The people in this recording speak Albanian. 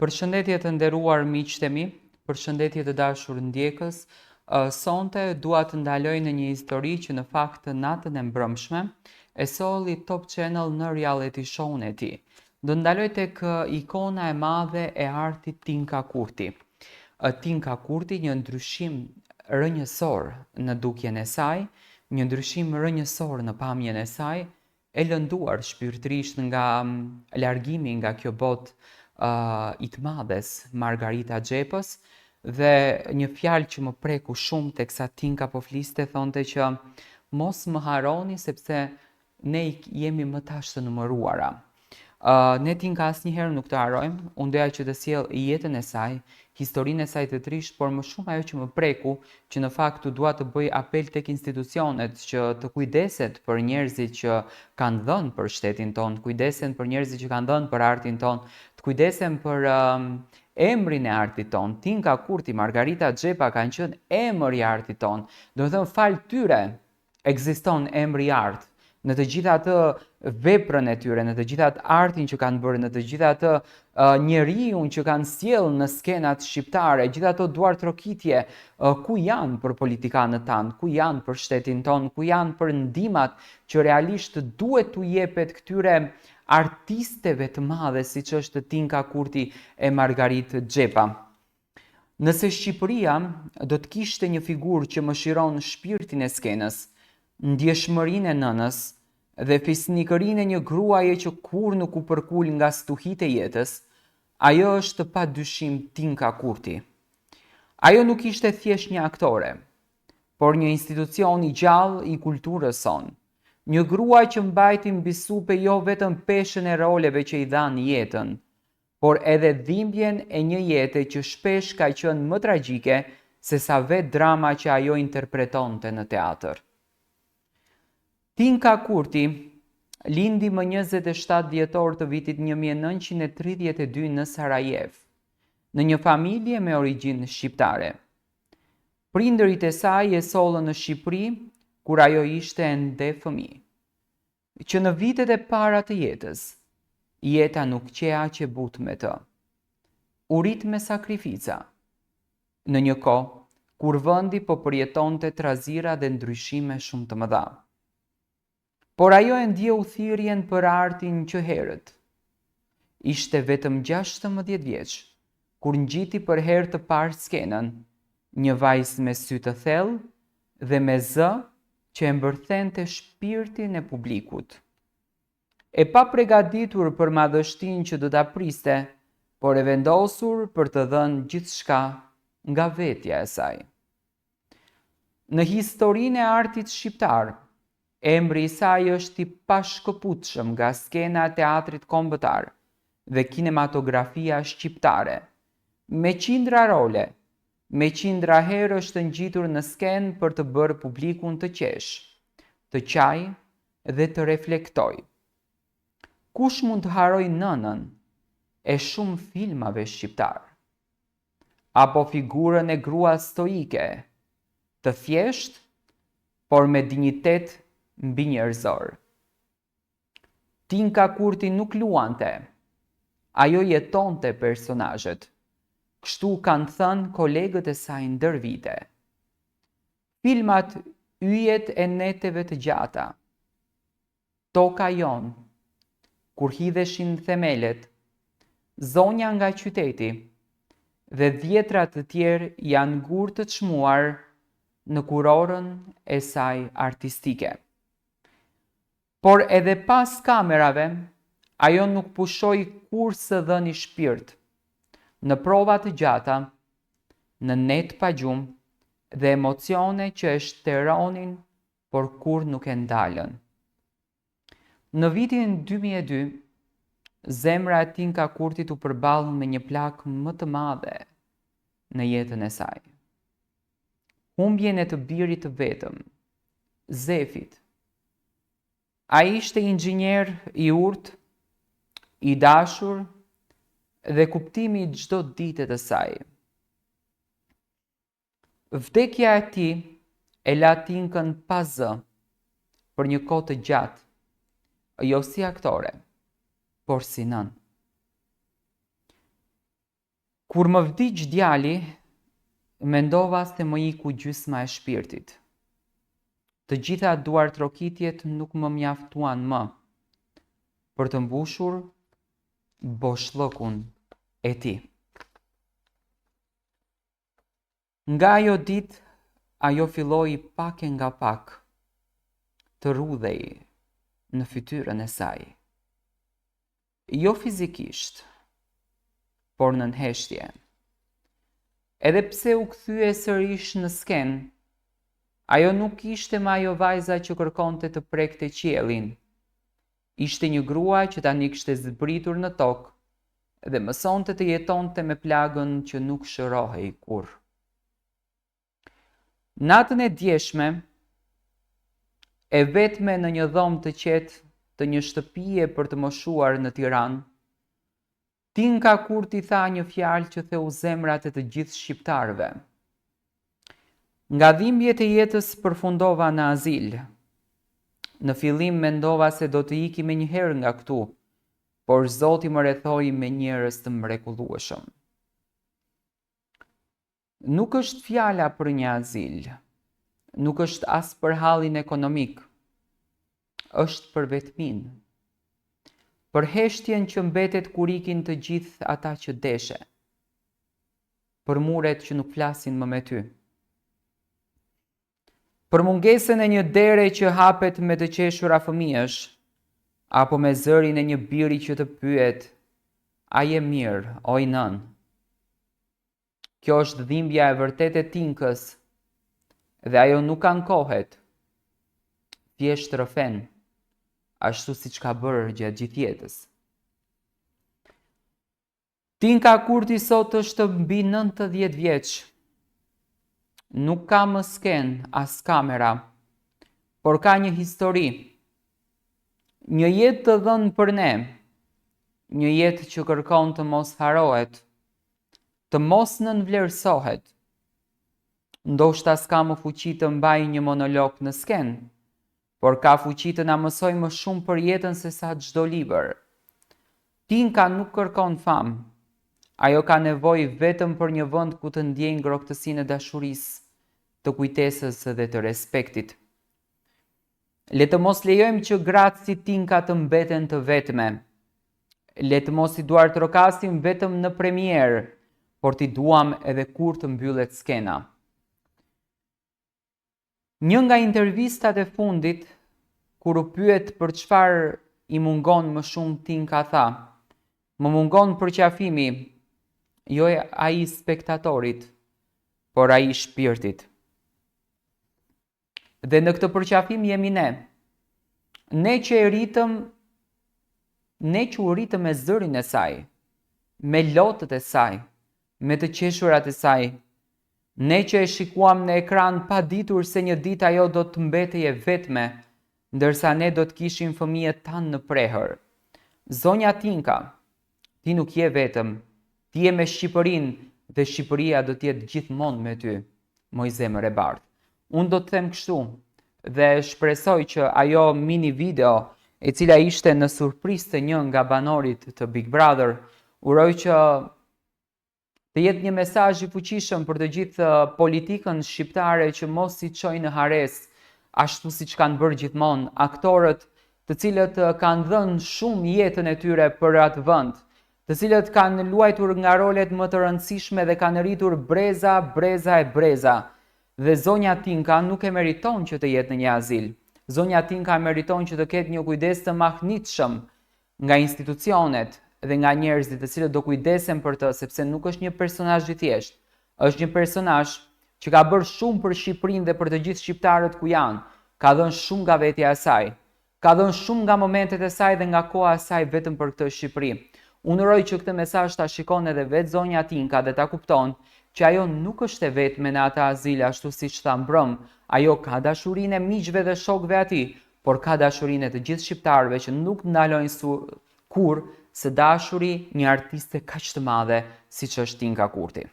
Përshëndetje të nderuar miqtë e mi, përshëndetje të dashur ndjekës. Sonte dua të ndaloj në një histori që në fakt natën e mbrëmshme e solli Top Channel në reality show-n e tij. Do ndaloj tek ikona e madhe e artit Tinka Kurti. Tinka Kurti, një ndryshim rrënjësor në dukjen e saj, një ndryshim rrënjësor në pamjen e saj, e lënduar shpirtërisht nga largimi nga kjo botë i të madhes Margarita Xhepës, dhe një fjalë që më preku shumë teksa Tinka po fliste, thonte që mos më harroni sepse ne jemi më tash të numëruara. Ne Tinka asnjëherë nuk të harrojmë, unë doja që të sjell jetën e saj, historinë e saj të trisht, por më shumë ajo që më preku, që në fakt dua të bëj apel tek institucionet që të kujdeset për njerëzit që kanë dhënë për shtetin ton, kujdesen për njerëzit që kanë dhënë për artin ton, të kujdesen për emrin e artit ton. Tinka Kurti, Margarita Xhepa kanë qenë emër i artit ton. Do të thënë fal tyre ekziston emri i art. Në të gjitha atë veprën e tyre, në të gjitha atë artin që kanë bërë, në të gjitha atë njeriun që kanë sjellë në skenat shqiptare, gjitha ato duartrokitje, ku janë për politikanët tanë, ku janë për shtetin tonë, ku janë për ndihmat që realisht duhet t'u jepet këtyre artisteve të madhe siç është Tinka Kurti e Margaritë Xhepa. Nëse Shqipëria do të kishte një figurë që më shiron shpirtin e skenës, ndjeshmërinë e nënës dhe fisnikërinë e një gruaje që kur nuk u përkul nga stuhitë e jetës, ajo është padyshim Tinka Kurti. Ajo nuk ishte thjesht një aktore, por një institucion i gjallë i kulturës sonë. Një grua që mbajti mbi supe jo vetëm peshën e roleve që i dhanë jetën, por edhe dhimbjen e një jete që shpesh ka qenë më tragjike se sa vetë drama që ajo interpretonte në teatr. Tinka Kurti lindi më 27 dhjetor të vitit 1932 në Sarajev, në një familje me origjinë shqiptare. Prindërit e saj e sollën në Shqipëri kur ajo ishte ende fëmijë. Që në vitet e para të jetës, jeta nuk qea që but me të. U rit me sakrifica, në një kohë kur vendi po përjetonte trazira dhe ndryshime shumë të mëdha. Por ajo e ndjeu thirrjen për artin që herët. Ishte vetëm 16 vjeç, kur ngjiti për herë të parë skenën, një vajzë me sy të thellë dhe me zë që e mbërthente shpirtin e publikut. E pa përgatitur për madhështinë që do ta priste, por e vendosur për të dhënë gjithçka nga vetja e saj. Në historinë e artit shqiptar, emri i saj është i pashkëputshëm nga skena e teatrit kombëtar dhe kinematografia shqiptare. Me qindra role, me qindra herë është ngjitur në skenë për të bërë publikun të qesh, të qaj dhe të reflektoj. Kush mund të haroj nënën e shumë filmave shqiptar? Apo figurën e gruas stoike, të thjesht, por me dinjitet mbi njerëzor. Tinka Kurti nuk luante, ajo jetonte personazhet. Kështu kanë thënë kolegët e saj ndër vite. Filmat Yjet e neteve të gjata, Toka jon, Kur hidheshin themelet, Zonja nga qyteti dhe dhjetra të tjerë janë gur të çmuar në kurorën e saj artistike. Por edhe pas kamerave, ajo nuk pushoi kur së dhëni shpirt, në prova të gjata, në net pa gjumë dhe emocione që e shteronin, por kur nuk e ndalën. Në vitin 2002, zemra e Tinka Kurtit u përball me një plagë më të madhe në jetën e saj. Humbjen e të birit të vetëm, Zefit. Ai ishte inxhinier i urtë, i dashur dhe kuptimi i çdo dite të saj. Vdekja e tij e la Tinkën pa zë për një kohë të gjatë, jo si aktore, por si nën. Kur më vdiq djali, mendova se më iku gjysma e shpirtit. Të gjitha duartrokitjet nuk më mjaftuan më për të mbushur boshllëkun e tij. Nga ajo ditë, ajo filloi pak e nga pak të rudhej në fytyrën e saj. Jo fizikisht, por në nheshtje. Edhe pse u kthye sërish në skenë, ajo nuk ishte më ajo vajza që kërkonte të prekte qiellin. Ishte një grua që tani kishte zbritur në tokë dhe mësonte të jetonte me plagën që nuk shërohej kurrë. Natën e djeshme, e vetme në një dhomë të qetë të një shtëpie për të moshuar në Tiranë, Tinka Kurti tha një fjalë që theu zemrat e të gjithë shqiptarëve. Nga dhimbjet e jetës përfundova në azil. Në fillim mendova se do të iki me njëherë nga këtu, por Zoti më rrethoi me njerëz të mrekullueshëm. Nuk është fjala për një azil, nuk është as për hallin ekonomik, është për vetminë. Për heshtjen që mbetet kur ikin të gjithë ata që deshe, për muret që nuk flasin më me ty, për mungesën e një dere që hapet me të qeshura fëmijësh, apo me zërin e një biri që të pyet, a je mirë, oj nën? Kjo është dhimbja e vërtet e Tinkës, dhe ajo nuk ankohet, thjesht rrëfen, ashtu siç ka bërë gjatë gjithë jetës. Tinka Kurti sot është mbi 90 vjeç. Nuk ka më skenë as kamera, por ka një histori. Një jetë të dhënë për ne, një jetë që kërkon të mos harohet, të mos nënvlerësohet. Ndoshta s'ka më fuqi të mbaj një monolog në skenë, por ka fuqi të na mësoj më shumë për jetën se sa çdo libër. Tinka nuk kërkon famë, ajo ka nevojë vetëm për një vend ku të ndjejë ngrohtësinë e dashurisë, të kujtesës dhe të respektit. Le të mos lejojmë që gratë si Tinka të mbeten të vetme. Le të mos i duartrokasim vetëm në premierë, por t'i duam edhe kur të mbyllet skena. Një nga intervistat e fundit, kur u pyet për çfarë i mungon më shumë, Tinka tha: "Më mungon përqafimi, jo ai spektatorit, por ai shpirtit." Dhe në këtë përqafim jemi ne. Ne që u ritëm me zërin e saj, me lotët e saj, me të qeshurat e saj. Ne që e shikuam në ekran pa ditur se një ditë ajo do të mbetej e vetme, ndërsa ne do të kishim fëmijët tanë në prehër. Zonja Tinka, ti nuk je vetëm, ti je me Shqipërinë dhe Shqipëria do të jetë gjithmonë me ty, moj zemër e bardhë. Unë do të them kështu dhe shpresoj që ajo mini video, e cila ishte në surprizë të një nga banorit të Big Brother, uroj që të jetë një mesazh i fuqishëm për të gjithë politikën shqiptare që mos i çojnë në hares, ashtu siç kanë bërë gjithmonë aktorët, të cilët kanë dhënë shumë jetën e tyre për atë vend, të cilët kanë luajtur nga rolet më të rëndësishme dhe kanë rritur breza e breza. Dhe zonja Tinka nuk e meriton që të jetë në një azil. Zonja Tinka meriton që të ketë një kujdes të mahnitshëm nga institucionet dhe nga njerëzit të cilët do kujdesen për të, sepse nuk është një personazh i thjeshtë. Është një personazh që ka bërë shumë për Shqipërinë dhe për të gjithë shqiptarët ku janë. Ka dhënë shumë nga vetja e saj. Ka dhënë shumë nga momentet e saj dhe nga koha e saj vetëm për këtë Shqipëri. Unë uroj që këtë mesazh ta shikon edhe vetë zonja Tinka dhe ta kupton që ajo nuk është e vetme në atë azil ashtu siç tha mbrëm. Ajo ka dashurinë e miqve dhe shokëve atij, por ka dashurinë e të gjithë shqiptarëve që nuk ndalojnë kur së dashuri një artiste kaq të madhe siç është Tinka Kurti.